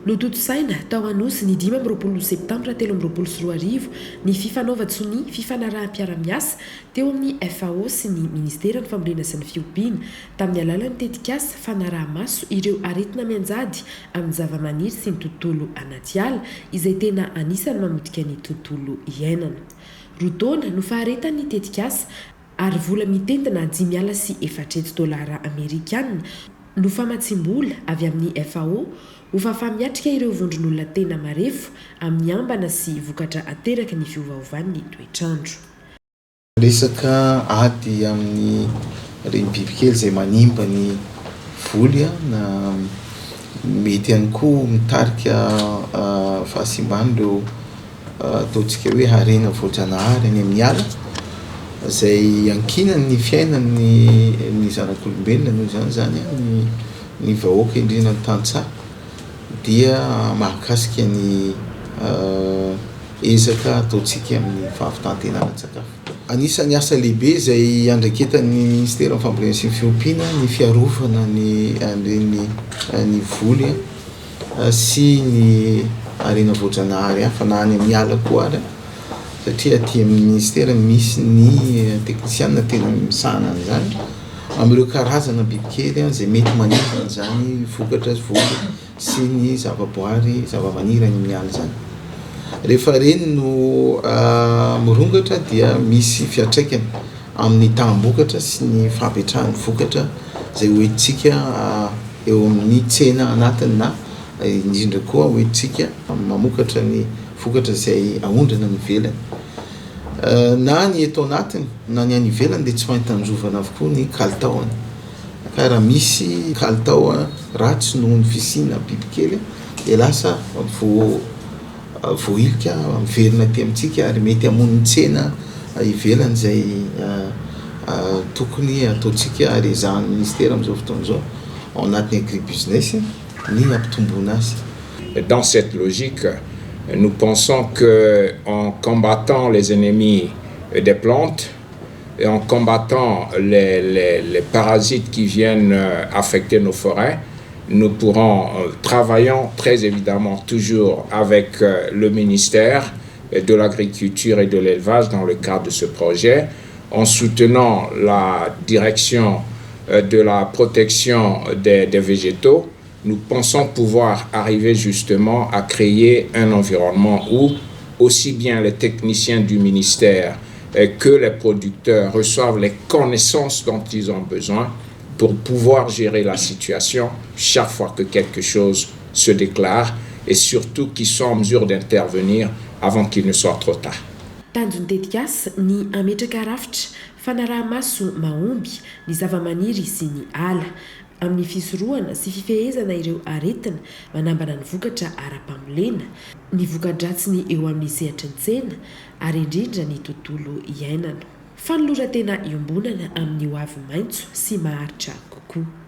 Nototosaina tao Anosy ny 12 septambra 2024 ny fifanaova-tsony fifanaraha-piara-miasa teo amin'ny FAO sy ny Ministeran'ny Fambolena sy ny Fiompiana tamin'ny alalan'ny tetikasa fanaraha-maso ireo aretina mianjady amin'ny zava-maniry sy ny tontolo anaty ala izay tena anisany mamotika ny tontolo iainana. Roa taona no faharetan'ny tetikasa ary vola mitendina $400 Amerikanina no famatsim-bola avy amin'ny FAO ho fafamiatrika ireo vondron'olona tena marefo amin'ny ambana sy vokatra ateraka ny fiovaovan'ny toetrandro. Resaka ady amin'ny reny bibikely izay manimba ny voly na mety ihany koa mitarika fahasimbany ireo ataontsika hoe harena voajanahary any amin'ny ala izay ankinany ny fiainan'ny zanak'olombelona noho zany ny vahoaka indrindra ny tantsaha dia mahakasika ny ezaka ataontsika amin'ny fahafitantenana-tsakafo. Anisan'ny asa lehibe izay andraikentan'ny Ministeran'ny Fambolena sy ny Fiompiana ny fiarovana ny voly sy ny harena voajanahary hafa na any amin'ny ala koa ary satria aty amin'ny ministera misy ny teknisianina tena misahana an'izany amin'ireo karazana bibikely izay mety manimba an'izany vokatra voly sy ny zavaboary zava-maniry any amin'ny ala zany. Rehefa reny no mirongatra dia misy fiantraikany amin'ny tambokatra sy ny fampetrahan'ny vokatra izay hoentsika eo amin'ny tsena anatiny na indrindra koa hoentsika mamokatra ny vokatra izay ahondrana ny ivelany. Na ny eto anatiny na ny any ivelany dia tsy maintsy tanjovana avokoa ny kalitaony. Ka raha misy kalitao ratsy noho ny fisiana bibikely dia lasa voahilika miverina aty amintsika ary mety hamono ny tsena ivelany izay tokony ataontsika ary ezahan'ny ministera amin'izao fotoana izao ao anatin'ny agribusiness ny hampitomboana azy. Dans cette logique, nous pensons qu'en combattant les ennemis des plantes et en combattant les parasites qui viennent affecter nos forêts, nous pourrons, travaillant très évidemment toujours avec le ministère de l'Agriculture et de l'Élevage dans le cadre de ce projet, en soutenant la direction de la protection des végétaux, nous pensons pouvoir arriver justement à créer un environnement où aussi bien les techniciens du ministère que les producteurs reçoivent les connaissances dont ils ont besoin pour pouvoir gérer la situation chaque fois que quelque chose se déclare et surtout qu'ils soient en mesure d'intervenir avant qu'il ne soit trop tard. Tanjony tetikasa ny ametraka rafitra fanaraha-maso mahomby ny zava-maniry sy ny ala amin'ny fisorohana sy fifehezana ireo aretina manambana ny vokatra ara-pambolena, ny voka-dratsiny eo amin'ny sehatra ny tsena ary indrindra ny tontolo iainana. Fanolora tena iombonana amin'ny hoavy maitso sy maharitra kokoa.